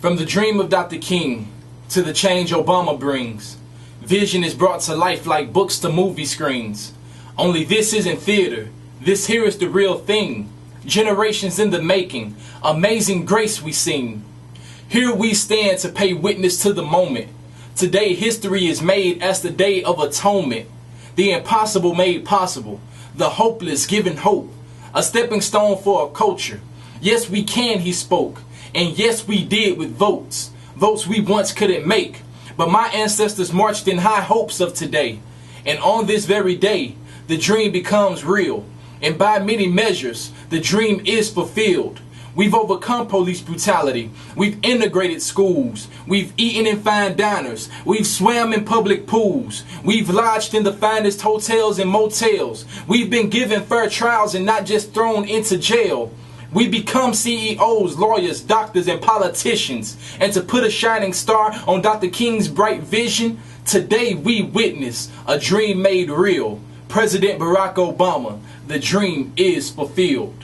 From the dream of Dr. King to the change Obama brings, vision is brought to life like books to movie screens. Only this isn't theater, this here is the real thing. Generations in the making, amazing grace we sing. Here we stand to pay witness to the moment. Today history is made as the day of atonement. The impossible made possible, the hopeless given hope. A stepping stone for a culture. Yes we can, he spoke. And yes we did with votes. Votes we once couldn't make. But my ancestors marched in high hopes of today. And on this very day, the dream becomes real. And by many measures, the dream is fulfilled. We've overcome police brutality. We've integrated schools. We've eaten in fine diners. We've swam in public pools. We've lodged in the finest hotels and motels. We've been given fair trials and not just thrown into jail. We become CEOs, lawyers, doctors, and politicians. And to put a shining star on Dr. King's bright vision, today we witness a dream made real. President Barack Obama, the dream is fulfilled.